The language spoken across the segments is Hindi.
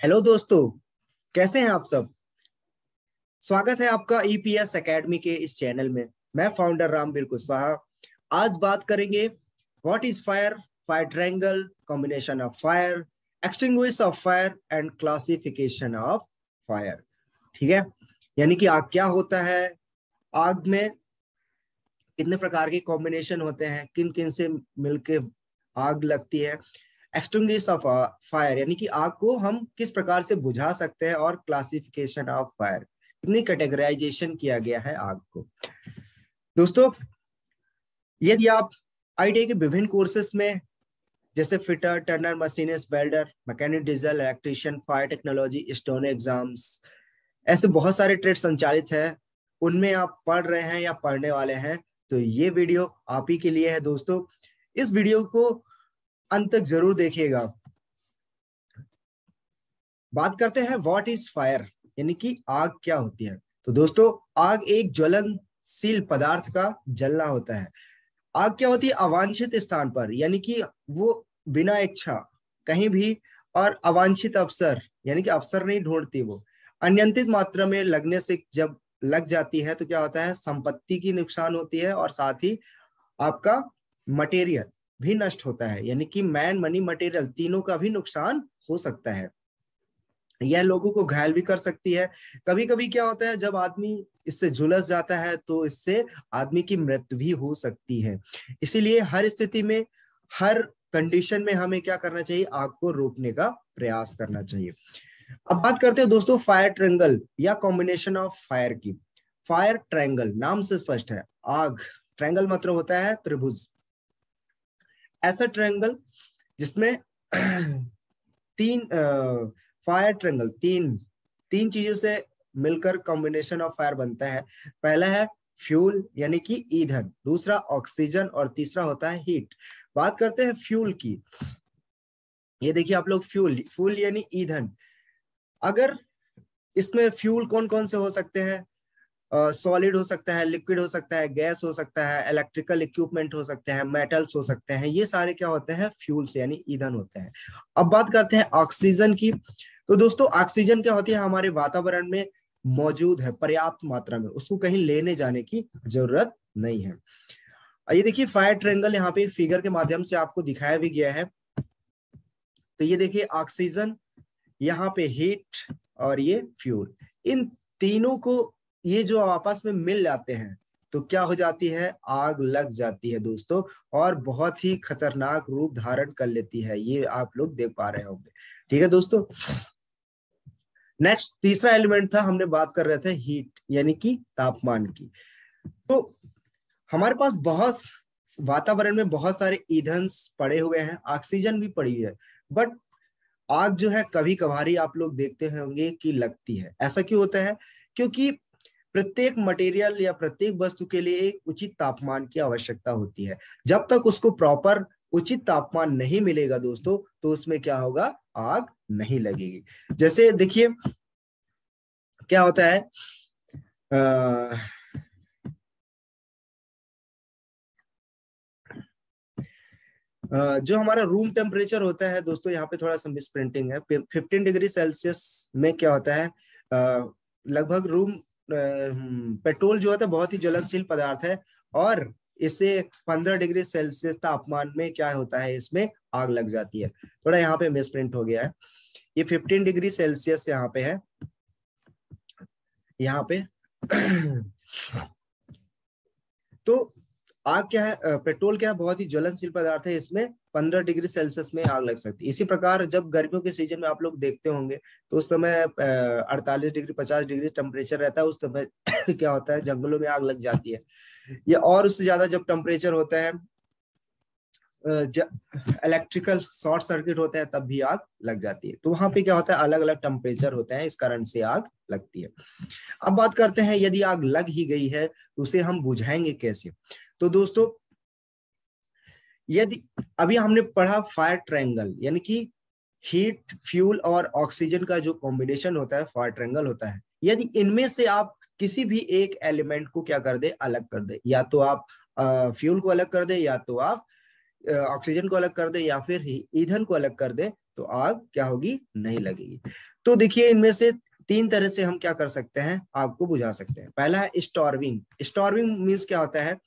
हेलो दोस्तों, कैसे हैं आप सब। स्वागत है आपका ईपीएस एकेडमी के इस चैनल में। मैं फाउंडर रामवीर कुशवाहा। आज बात करेंगे what is fire, fire triangle, combination of fire, extinguish of fire and classification of fire. ठीक है, यानी कि आग क्या होता है, आग में कितने प्रकार के कॉम्बिनेशन होते हैं, किन किन से मिलके आग लगती है, एक्सटिंग्विश ऑफ फायर यानी कि आग को हम किस प्रकार से बुझा सकते हैं, और क्लासिफिकेशन ऑफ फायर कितनी कैटेगराइजेशन किया गया है आग को। दोस्तों, यदि आप आईटीआई के विभिन्न कोर्सेस में जैसे fitter, Turner, machinist, welder, mechanic, diesel, electrician, fire technology, stone exams, ऐसे बहुत सारे ट्रेड संचालित है, उनमें आप पढ़ रहे हैं या पढ़ने वाले हैं, तो ये वीडियो आप ही के लिए है दोस्तों। इस वीडियो को अंत तक जरूर देखिएगा। बात करते हैं व्हाट इज फायर, यानी कि आग क्या होती है। तो दोस्तों, आग एक ज्वलनशील पदार्थ का जलना होता है। आग क्या होती है, अवांछित स्थान पर, यानी कि वो बिना इच्छा कहीं भी, और अवांछित अवसर यानी कि अवसर नहीं ढूंढती, वो अनियंत्रित मात्रा में लगने से जब लग जाती है तो क्या होता है, संपत्ति की नुकसान होती है और साथ ही आपका मटेरियल भी नष्ट होता है, यानी कि मैन, मनी, मटेरियल तीनों का भी नुकसान हो सकता है। यह लोगों को घायल भी कर सकती है। कभी कभी क्या होता है, जब आदमी इससे झुलस जाता है तो इससे आदमी की मृत्यु भी हो सकती है। इसीलिए हर स्थिति में, हर कंडीशन में हमें क्या करना चाहिए, आग को रोकने का प्रयास करना चाहिए। अब बात करते हैं दोस्तों फायर ट्रायंगल या कॉम्बिनेशन ऑफ फायर की। फायर ट्रायंगल नाम से स्पष्ट है, आग, ट्रायंगल मतलब होता है त्रिभुज। ऐसा ट्रायंगल जिसमें तीन फायर ट्रायंगल तीन तीन चीजों से मिलकर कॉम्बिनेशन ऑफ फायर बनता है। पहला है फ्यूल यानी कि ईंधन, दूसरा ऑक्सीजन और तीसरा होता है हीट। बात करते हैं फ्यूल की। ये देखिए आप लोग, फ्यूल फ्यूल यानी ईंधन। अगर इसमें फ्यूल कौन कौन से हो सकते हैं, सॉलिड हो सकता है, लिक्विड हो सकता है, गैस हो सकता है, इलेक्ट्रिकल इक्विपमेंट हो सकते हैं, मेटल्स हो सकते हैं, ये सारे क्या होते हैं, फ्यूल्स यानी ईंधन होते हैं। अब बात करते हैं ऑक्सीजन की। तो दोस्तों, ऑक्सीजन क्या होती है, हमारे वातावरण में मौजूद है पर्याप्त मात्रा में, उसको कहीं लेने जाने की जरूरत नहीं है। ये देखिए फायर ट्रायंगल यहाँ पे फिगर के माध्यम से आपको दिखाया भी गया है। तो ये देखिए ऑक्सीजन, यहाँ पे हीट और ये फ्यूल, इन तीनों को ये जो आपस में मिल जाते हैं तो क्या हो जाती है, आग लग जाती है दोस्तों, और बहुत ही खतरनाक रूप धारण कर लेती है। ये आप लोग देख पा रहे होंगे। ठीक है दोस्तों, नेक्स्ट तीसरा एलिमेंट था, हमने बात कर रहे थे हीट यानी कि तापमान की। तो हमारे पास बहुत वातावरण में बहुत सारे ईंधन पड़े हुए हैं, ऑक्सीजन भी पड़ी है, बट आग जो है कभी कभारी आप लोग देखते होंगे कि लगती है। ऐसा क्यों होता है, क्योंकि प्रत्येक मटेरियल या प्रत्येक वस्तु के लिए एक उचित तापमान की आवश्यकता होती है। जब तक उसको प्रॉपर उचित तापमान नहीं मिलेगा दोस्तों, तो उसमें क्या होगा, आग नहीं लगेगी। जैसे देखिए क्या होता है, जो हमारा रूम टेम्परेचर होता है दोस्तों, यहाँ पे थोड़ा सा मिस प्रिंटिंग है। 15 डिग्री सेल्सियस में क्या होता है, लगभग रूम पेट्रोल जो होता है बहुत ही ज्वलनशील पदार्थ है, और इसे 15 डिग्री सेल्सियस तापमान में क्या होता है, इसमें आग लग जाती है। थोड़ा यहाँ पे मिस प्रिंट हो गया है, ये 15 डिग्री सेल्सियस यहाँ पे है, यहाँ पे तो आग क्या है, पेट्रोल क्या है, बहुत ही ज्वलनशील पदार्थ है, इसमें 15 डिग्री सेल्सियस में आग लग सकती है। इसी प्रकार जब गर्मियों के सीजन में आप लोग देखते होंगे तो उस समय 48 डिग्री 50 डिग्री टेम्परेचर रहता है, उस समय क्या होता है, जंगलों में आग लग जाती है। या और उससे ज्यादा जब टेम्परेचर होता है, इलेक्ट्रिकल शॉर्ट सर्किट होता है, तब भी आग लग जाती है। तो वहां पे क्या होता है, अलग अलग टेम्परेचर होता है, इस कारण से आग लगती है। अब बात करते हैं, यदि आग लग ही गई है तो उसे हम बुझाएंगे कैसे। तो दोस्तों, यदि अभी हमने पढ़ा फायर ट्रायंगल यानी कि हीट, फ्यूल और ऑक्सीजन का जो कॉम्बिनेशन होता है फायर ट्रायंगल होता है। यदि इनमें से आप किसी भी एक एलिमेंट को क्या कर दे, अलग कर दे, या तो आप फ्यूल को अलग कर दे, या तो आप ऑक्सीजन को अलग कर दे या फिर ईंधन को अलग कर दे तो आग क्या होगी, नहीं लगेगी। तो देखिए इनमें से 3 तरह से हम क्या कर सकते हैं, आग को बुझा सकते हैं। पहला है स्टॉर्विंग। स्टॉर्विंग मीन्स क्या होता है,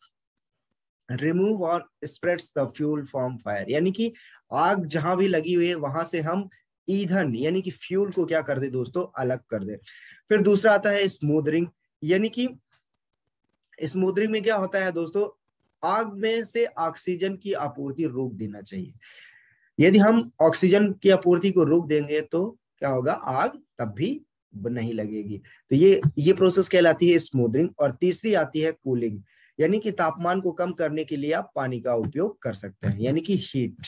रिमूव और spreads the fuel from fire, यानी कि आग जहां भी लगी हुई है वहां से हम ईंधन यानी कि फ्यूल को क्या कर दे दोस्तों, अलग कर दे। फिर दूसरा आता है स्मूदरिंग, यानी कि स्मूदरिंग में क्या होता है दोस्तों, आग में से ऑक्सीजन की आपूर्ति रोक देना चाहिए। यदि हम ऑक्सीजन की आपूर्ति को रोक देंगे तो क्या होगा, आग तब भी नहीं लगेगी। तो ये प्रोसेस कहलाती है स्मूदरिंग। और तीसरी आती है कूलिंग, यानी कि तापमान को कम करने के लिए आप पानी का उपयोग कर सकते हैं, यानी कि हीट।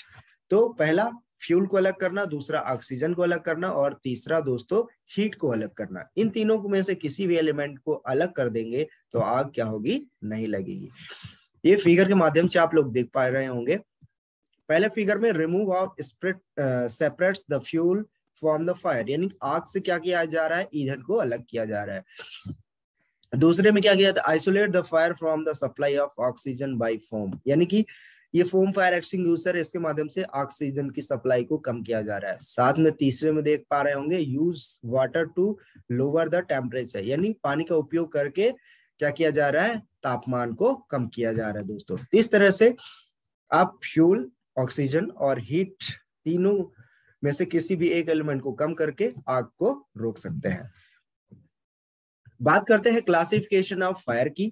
तो पहला फ्यूल को अलग करना, दूसरा ऑक्सीजन को अलग करना और तीसरा दोस्तों हीट को अलग करना। इन तीनों में से किसी भी एलिमेंट को अलग कर देंगे तो आग क्या होगी, नहीं लगेगी। ये फिगर के माध्यम से आप लोग देख पा रहे होंगे। पहले फिगर में remove of spirit separates the fuel from the fire, यानी आग से क्या किया जा रहा है, ईंधन को अलग किया जा रहा है। दूसरे में क्या किया था, isolate the fire from the supply of oxygen by foam, यानी कि ये फोम फायर एक्सटिंग्विशर, इसके माध्यम से ऑक्सीजन की सप्लाई को कम किया जा रहा है। साथ में तीसरे में देख पा रहे होंगे, use water to lower the temperature, यानी पानी का उपयोग करके क्या किया जा रहा है, तापमान को कम किया जा रहा है दोस्तों। इस तरह से आप फ्यूल, ऑक्सीजन और हीट तीनों में से किसी भी एक एलिमेंट को कम करके आग को रोक सकते हैं। बात करते हैं क्लासिफिकेशन ऑफ फायर की।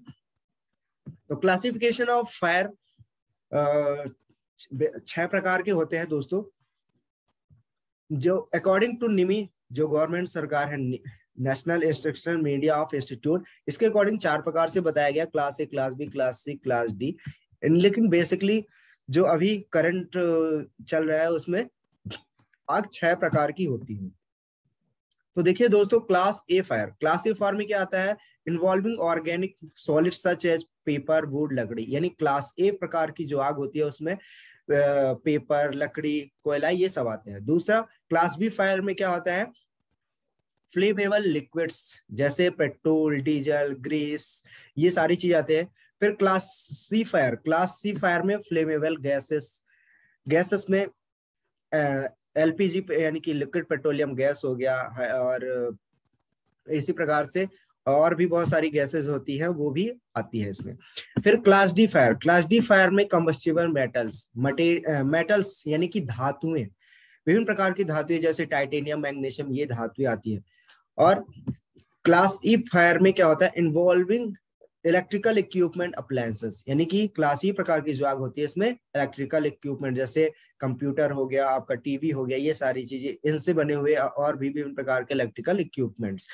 तो क्लासिफिकेशन ऑफ फायर 6 प्रकार के होते हैं दोस्तों, जो अकॉर्डिंग टू निमी, जो गवर्नमेंट सरकार है, national instructional media of institute, इसके अकॉर्डिंग 4 प्रकार से बताया गया, class A, class B, class C, class D. लेकिन बेसिकली जो अभी करंट चल रहा है उसमें आग 6 प्रकार की होती है। तो देखिए दोस्तों, class A fire, class A fire में क्या आता है, involving organic solid such as paper, wood, लकड़ी, यानी क्लास ए प्रकार की जो आग होती है उसमें पेपर, लकड़ी, कोयला ये सब आते हैं। दूसरा क्लास बी फायर में क्या होता है, फ्लेमेबल लिक्विड्स जैसे पेट्रोल, डीजल, ग्रीस, ये सारी चीज आते हैं। फिर class C fire, class C fire में फ्लेमेबल गैसेस, गैसेस में एलपीजी यानी कि लिक्विड पेट्रोलियम गैस हो गया है, और इसी प्रकार से और भी बहुत सारी गैसेस होती हैं, वो भी आती है इसमें। फिर class D fire, class D fire में कंबस्टिबल मेटल्स, मेटल्स यानी कि धातुएं, विभिन्न प्रकार की धातुएं जैसे टाइटेनियम, मैग्नीशियम, ये धातुएं आती है। और क्लास ई फायर में क्या होता है, इन्वॉल्विंग इलेक्ट्रिकल इक्विपमेंट अप्लायंसेस, यानी कि क्लास ई प्रकार की जो आग होती है इसमें इलेक्ट्रिकल इक्विपमेंट जैसे कंप्यूटर हो गया, आपका टीवी हो गया, ये सारी चीजें, इनसे बने हुए और भी विभिन्न प्रकार के इलेक्ट्रिकल इक्विपमेंट्स।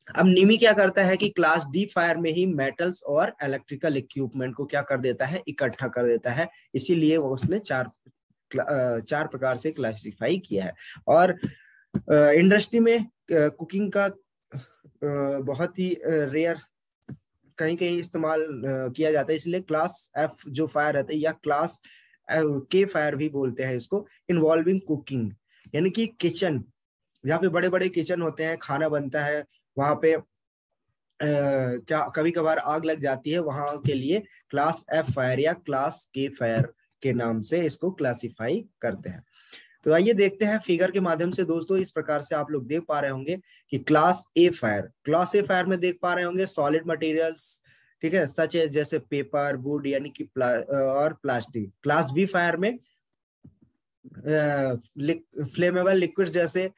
अब निमी क्या करता है कि क्लास डी फायर में ही मेटल्स और इलेक्ट्रिकल इक्विपमेंट को क्या कर देता है, इकट्ठा कर देता है, इसीलिए वो उसने 4 प्रकार से क्लासिफाई किया है। और इंडस्ट्री में कुकिंग का बहुत ही रेयर कहीं कहीं इस्तेमाल किया जाता है, इसलिए क्लास एफ जो फायर रहता है या क्लास के फायर भी बोलते हैं इसको, इन्वॉल्विंग कुकिंग, यानी कि किचन, जहाँ पे बड़े बड़े किचन होते हैं, खाना बनता है, वहां पे क्या कभी कभार आग लग जाती है, वहां के लिए क्लास एफ फायर या क्लास के फायर के नाम से इसको क्लासिफाई करते हैं। तो आइए देखते हैं फिगर के माध्यम से दोस्तों। इस प्रकार से आप लोग देख पा रहे होंगे कि class A fire, class A fire में देख पा रहे होंगे सॉलिड मटेरियल्स, ठीक है, सच है जैसे पेपर, वुड यानी कि और प्लास्टिक। क्लास बी फायर में फ्लेमेबल लिक्विड जैसे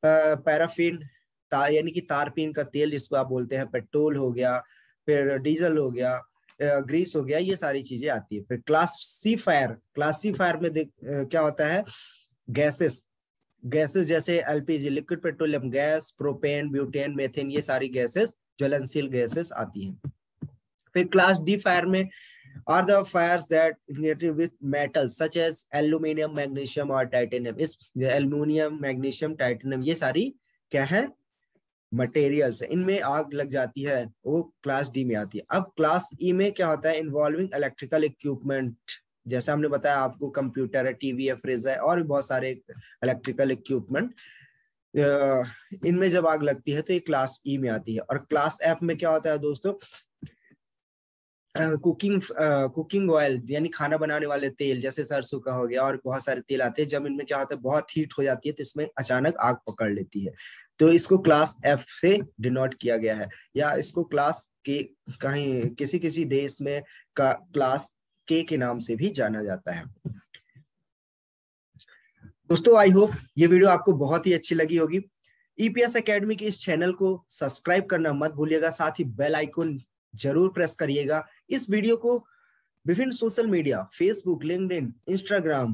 पैराफिन, यानी कि तारपीन का तेल जिसको आप बोलते हैं, पेट्रोल हो गया, फिर डीजल हो गया, ग्रीस हो गया, ये सारी चीजें आती है। फिर class C fire, class C fire में क्या होता है, गैसेस, गैसेस जैसे LPG, liquid petroleum gas, propane, butane, methane, ये सारी गैसेस ज्वलनशील गैसेस आती हैं। फिर क्लास डी फायर में are the fires that ignited with metals such as aluminium, magnesium और टाइटेनियम। इस एल्यूमिनियम, मैग्नीशियम, टाइटेनियम ये सारी क्या है, मटेरियल्स, इनमें आग लग जाती है, वो क्लास डी में आती है। अब क्लास ई में क्या होता है, इन्वॉल्विंग इलेक्ट्रिकल इक्विपमेंट, जैसे हमने बताया आपको, कंप्यूटर है, टीवी है, फ्रिज है, और भी बहुत सारे इलेक्ट्रिकल इक्विपमेंट, इनमें जब आग लगती है तो ये क्लास ई में आती है। और क्लास एफ में क्या होता है दोस्तों, कुकिंग ऑयल यानी खाना बनाने वाले तेल, जैसे सरसों का हो गया और बहुत सारे तेल आते हैं, जब इनमें क्या होता है बहुत हीट हो जाती है तो इसमें अचानक आग पकड़ लेती है, तो इसको क्लास एफ से डिनोट किया गया है, या इसको क्लास के कहीं किसी किसी देश में का क्लास के नाम से भी जाना जाता है। दोस्तों आई होप ये वीडियो आपको बहुत ही अच्छी लगी होगी। ईपीएस एकेडमी के इस चैनल को सब्सक्राइब करना मत भूलिएगा, साथ ही बेल आइकन जरूर प्रेस करिएगा। इस वीडियो को विभिन्न social media, Facebook, LinkedIn, Instagram,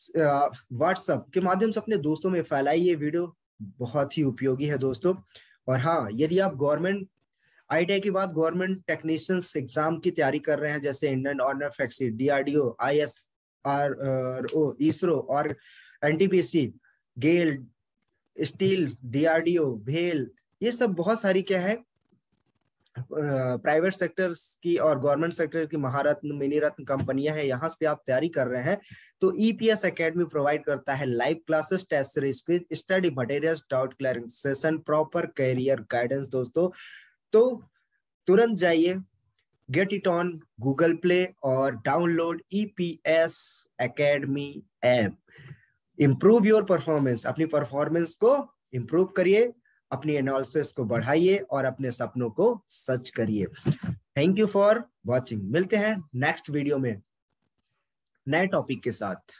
WhatsApp के माध्यम से अपने दोस्तों में फैलाइए। ये वीडियो बहुत ही उपयोगी है दोस्तों। और हाँ, यदि आप गवर्नमेंट आईटीआई के बाद गवर्नमेंट टेक्नीशियंस एग्जाम की तैयारी कर रहे हैं, जैसे इंडियन ऑर्डर फैक्सी, डीआरडीओ, ISRO, इसरो और एनटीपीसी, गेल, स्टील, डीआरडीओ, भेल, ये सब बहुत सारी क्या है प्राइवेट सेक्टर्स की और गवर्नमेंट सेक्टर की महारत्न, मिनी रत्न कंपनियां हैं, यहाँ पे आप तैयारी कर रहे हैं तो ईपीएस एकेडमी प्रोवाइड करता है live classes, test series, quiz, study materials, doubt clearing session, proper career guidance. दोस्तों तो तुरंत जाइए, get it on Google play और download EPS academy app. Improve your performance, अपनी परफॉर्मेंस को इम्प्रूव करिए, अपनी एनालिसिस को बढ़ाइए और अपने सपनों को सच करिए। Thank you for watching. मिलते हैं नेक्स्ट वीडियो में नए टॉपिक के साथ।